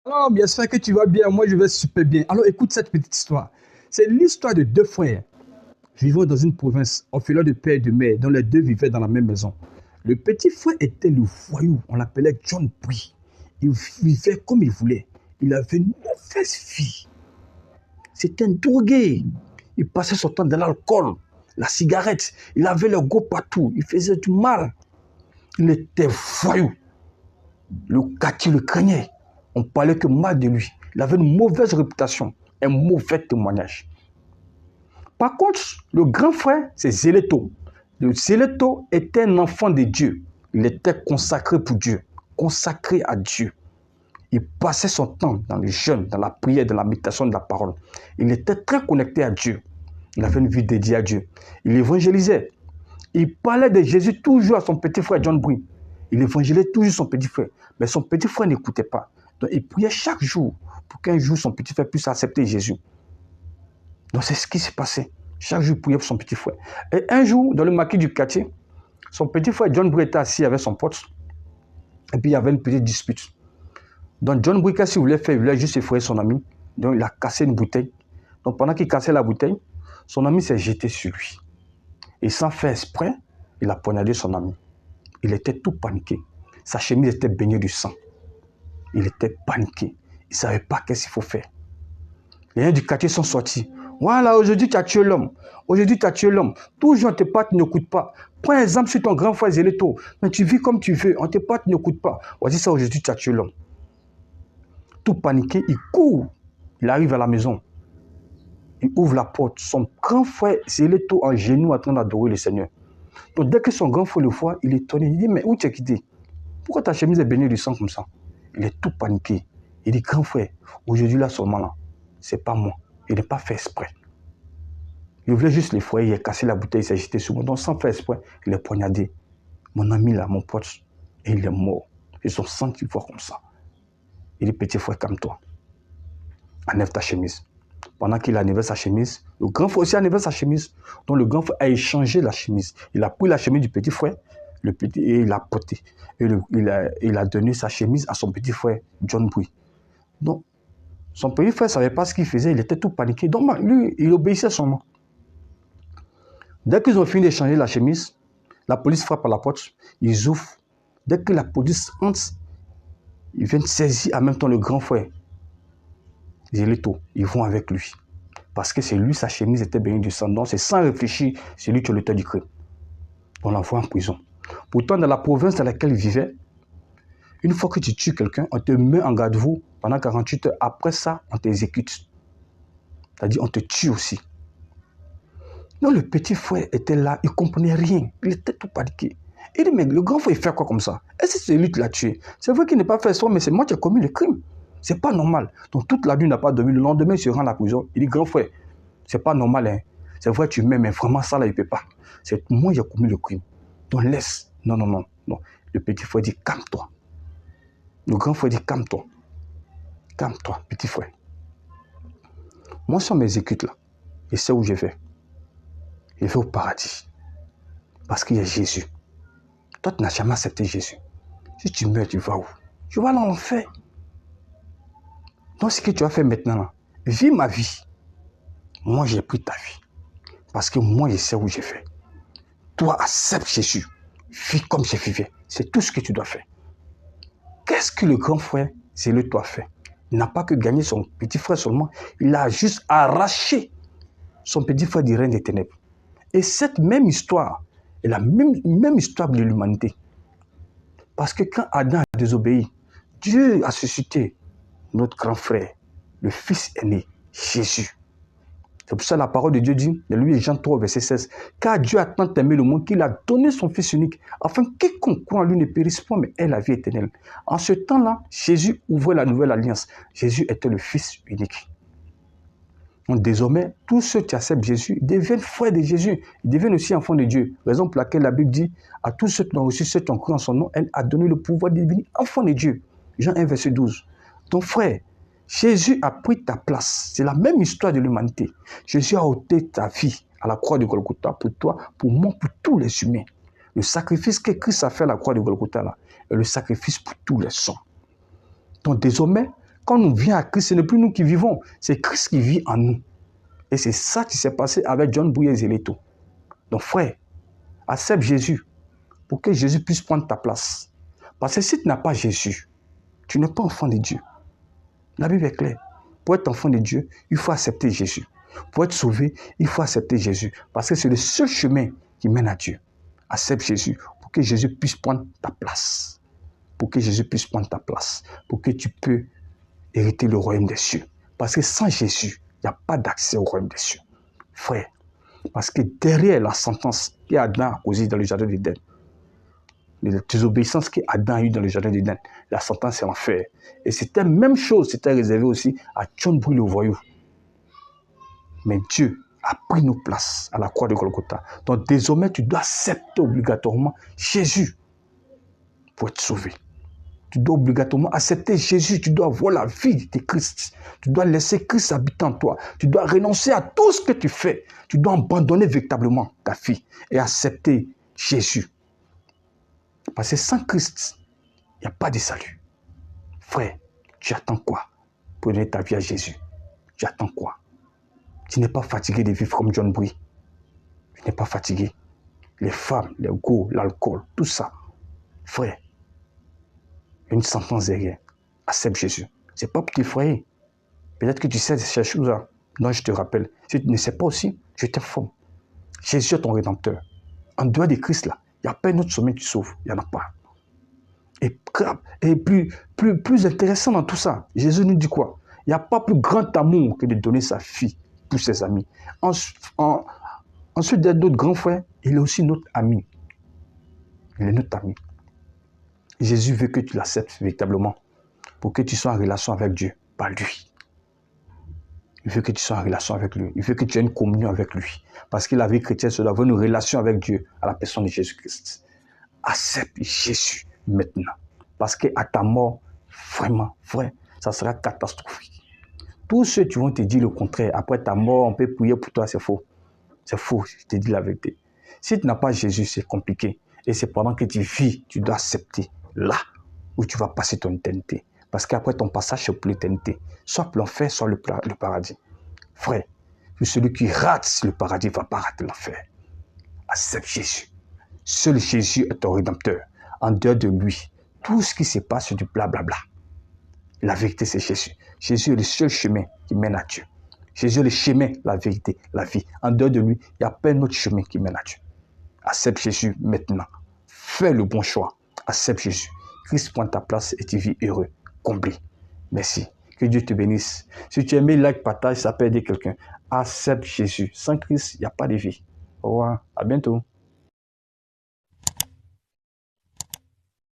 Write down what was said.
Alors, bien sûr que tu vas bien, moi je vais super bien. Alors, écoute cette petite histoire. C'est l'histoire de deux frères vivant dans une province, orphelins de père et de mère, dont les deux vivaient dans la même maison. Le petit frère était le voyou, on l'appelait John Brie. Il vivait comme il voulait. Il avait une mauvaise vie. C'était un drogué. Il passait son temps dans l'alcool, la cigarette. Il avait le goût partout. Il faisait du mal. Il était voyou. Le quartier le craignait. On parlait que mal de lui. Il avait une mauvaise réputation, un mauvais témoignage. Par contre, le grand frère, c'est Zéléto. Le Zéléto était un enfant de Dieu. Il était consacré pour Dieu, consacré à Dieu. Il passait son temps dans le jeûne, dans la prière, dans la méditation de la parole. Il était très connecté à Dieu. Il avait une vie dédiée à Dieu. Il évangélisait. Il parlait de Jésus toujours à son petit frère John Brie. Il évangélisait toujours son petit frère. Mais son petit frère n'écoutait pas. Donc il priait chaque jour pour qu'un jour son petit frère puisse accepter Jésus. Donc c'est ce qui s'est passé. Chaque jour il priait pour son petit frère. Et un jour, dans le maquis du quartier, son petit frère John Brie était assis avec son pote. Et puis il y avait une petite dispute. Donc John Brie, qu'est-ce qu'il voulait faire? Il voulait juste effrayer son ami. Donc il a cassé une bouteille. Donc pendant qu'il cassait la bouteille, son ami s'est jeté sur lui. Et sans faire exprès, il a poignardé son ami. Il était tout paniqué. Sa chemise était baignée du sang. Il était paniqué. Il ne savait pas qu'est-ce qu'il faut faire. Les gens du quartier sont sortis. Voilà, aujourd'hui tu as tué l'homme. Aujourd'hui tu as tué l'homme. Toujours on te parle, tu n'écoutes pas. Prends exemple sur ton grand frère Zéléto. Mais tu vis comme tu veux. On te parle, tu n'écoutes pas. Voici ça, aujourd'hui tu as tué l'homme. Tout paniqué, il court. Il arrive à la maison. Il ouvre la porte. Son grand frère Zéléto en genoux en train d'adorer le Seigneur. Donc dès que son grand frère le voit, il est étonné. Il dit, mais où tu es quitté? Pourquoi ta chemise est baignée du sang comme ça? Il est tout paniqué. Il dit, grand frère, aujourd'hui là seulement là, c'est pas moi. Il n'est pas fait exprès. Il voulait juste l'effrayer, il a cassé la bouteille, il s'est jeté sur moi. Donc sans faire exprès, il est poignardé. Mon ami là, mon pote, et il est mort. Et son sang qui voit comme ça. Il dit, petit frère, calme-toi. Enlève ta chemise. Pendant qu'il enlevait sa chemise, le grand frère aussi enlevait sa chemise. Donc le grand frère a échangé la chemise. Il a pris la chemise du petit frère, et il l'a porté. Et il a donné sa chemise à son petit frère, John Brie. Donc, son petit frère ne savait pas ce qu'il faisait, il était tout paniqué. Donc, lui, il obéissait seulement. Dès qu'ils ont fini d'échanger la chemise, la police frappe à la porte, ils ouvrent. Dès que la police entre, ils viennent saisir en même temps le grand frère, Zéléto. Ils vont avec lui. Parce que c'est lui, sa chemise était baignée de sang. Donc, c'est sans réfléchir, c'est lui qui est l'auteur du crime. On l'envoie en prison. Pourtant, dans la province dans laquelle il vivait, une fois que tu tues quelqu'un, on te met en garde-à-vous pendant 48 heures. Après ça, on t'exécute. C'est-à-dire, on te tue aussi. Donc, le petit frère était là, il ne comprenait rien. Il était tout paniqué. Il dit, mais le grand frère, il fait quoi comme ça? Est-ce que c'est lui qui l'a tué? C'est vrai qu'il n'est pas fait ça, mais c'est moi qui ai commis le crime. C'est pas normal. Donc, toute la nuit, il n'a pas dormi. Le lendemain, il se rend à la prison. Il dit, grand frère, c'est pas normal. Hein. C'est vrai, tu m'aimes, mais vraiment, ça, là, il ne peut pas. C'est moi qui ai commis le crime. Donc, laisse. Non, non, non, non. Le petit frère dit, calme-toi. Le grand frère dit, calme-toi. Calme-toi, petit frère. Moi, si on m'exécute là, je sais où je vais. Je vais au paradis. Parce qu'il y a Jésus. Toi, tu n'as jamais accepté Jésus. Si tu meurs, tu vas où? Tu vas dans l'enfer. Donc, ce que tu as fait maintenant, là, vis ma vie. Moi, j'ai pris ta vie. Parce que moi, je sais où je vais. Toi, accepte Jésus. Vis comme je vivais. C'est tout ce que tu dois faire. Qu'est-ce que le grand frère, c'est le toi fait? Il n'a pas que gagné son petit frère seulement. Il a juste arraché son petit frère du règne des ténèbres. Et cette même histoire est la même histoire de l'humanité. Parce que quand Adam a désobéi, Dieu a suscité notre grand frère, le fils aîné, Jésus. C'est pour ça que la parole de Dieu dit, de lui, Jean 3, verset 16, « Car Dieu a tant aimé le monde qu'il a donné son Fils unique, afin que quiconque croit en lui ne périsse point, mais ait la vie éternelle. » En ce temps-là, Jésus ouvrait la nouvelle alliance. Jésus était le Fils unique. Donc désormais, tous ceux qui acceptent Jésus deviennent frères de Jésus. Ils deviennent aussi enfants de Dieu. Raison pour laquelle la Bible dit, à tous ceux qui ont reçu, ceux qui ont cru en son nom, elle a donné le pouvoir de devenir enfants de Dieu. Jean 1, verset 12. Donc frère, Jésus a pris ta place. C'est la même histoire de l'humanité. Jésus a ôté ta vie à la croix de Golgotha pour toi, pour moi, pour tous les humains. Le sacrifice que Christ a fait à la croix de Golgotha là, est le sacrifice pour tous les hommes. Donc désormais, Quand on vient à Christ, ce n'est plus nous qui vivons, c'est Christ qui vit en nous. Et c'est ça qui s'est passé avec John Bouye Zeleto. Donc frère, accepte Jésus pour que Jésus puisse prendre ta place. Parce que si tu n'as pas Jésus, tu n'es pas enfant de Dieu. La Bible est claire. Pour être enfant de Dieu, il faut accepter Jésus. Pour être sauvé, il faut accepter Jésus. Parce que c'est le seul chemin qui mène à Dieu. Accepte Jésus pour que Jésus puisse prendre ta place. Pour que Jésus puisse prendre ta place. Pour que tu peux hériter le royaume des cieux. Parce que sans Jésus, il n'y a pas d'accès au royaume des cieux. Frère, parce que derrière la sentence qu'Adam a causée dans le jardin d'Éden, les désobéissances qu'Adam a eues dans le jardin d'Éden, la sentence c'est l'enfer. Et c'était la même chose, c'était réservé aussi à John Bouye le voyou. Mais Dieu a pris nos places à la croix de Golgotha. Donc désormais, tu dois accepter obligatoirement Jésus pour être sauvé. Tu dois obligatoirement accepter Jésus. Tu dois avoir la vie de Christ. Tu dois laisser Christ habiter en toi. Tu dois renoncer à tout ce que tu fais. Tu dois abandonner véritablement ta vie et accepter Jésus. Parce que sans Christ, il n'y a pas de salut. Frère, tu attends quoi pour donner ta vie à Jésus? Tu attends quoi? Tu n'es pas fatigué de vivre comme John Bouye. Tu n'es pas fatigué. Les femmes, les go, l'alcool, tout ça. Frère, une sentence derrière. Accepte Jésus. Ce n'est pas pour t'effrayer. Peut-être que tu sais ces choses-là. Non, je te rappelle. Si tu ne sais pas aussi, je t'informe. Jésus est ton rédempteur. En dehors de Christ, là, il n'y a pas un autre sommet qui sauve. Il n'y en a pas. Et plus intéressant dans tout ça, Jésus nous dit quoi? Il n'y a pas plus grand amour que de donner sa fille pour ses amis. Ensuite d'être notre grand frère, il est aussi notre ami. Il est notre ami. Jésus veut que tu l'acceptes véritablement pour que tu sois en relation avec Dieu, pas lui. Il veut que tu sois en relation avec lui. Il veut que tu aies une communion avec lui. Parce que la vie chrétienne, c'est d'avoir une relation avec Dieu à la personne de Jésus-Christ. Accepte Jésus maintenant. Parce qu'à ta mort, vraiment, frère, ça sera catastrophique. Tous ceux qui vont te dire le contraire, après ta mort, on peut prier pour toi, c'est faux. C'est faux, je te dis la vérité. Si tu n'as pas Jésus, c'est compliqué. Et c'est pendant que tu vis, tu dois accepter là où tu vas passer ton éternité. Parce qu'après ton passage, c'est pour l'éternité. Soit pour l'enfer, soit le paradis. Frère, celui qui rate le paradis ne va pas rater l'enfer. Accepte Jésus. Seul Jésus est ton rédempteur. En dehors de lui, tout ce qui se passe, c'est du blablabla. La vérité, c'est Jésus. Jésus est le seul chemin qui mène à Dieu. Jésus est le chemin, la vérité, la vie. En dehors de lui, il n'y a pas un autre chemin qui mène à Dieu. Accepte Jésus maintenant. Fais le bon choix. Accepte Jésus. Christ prend ta place et tu vis heureux, comblé. Merci. Que Dieu te bénisse. Si tu as aimé, like, partage, ça peut aider quelqu'un. Accepte Jésus. Sans Christ, il n'y a pas de vie. Au revoir. À bientôt.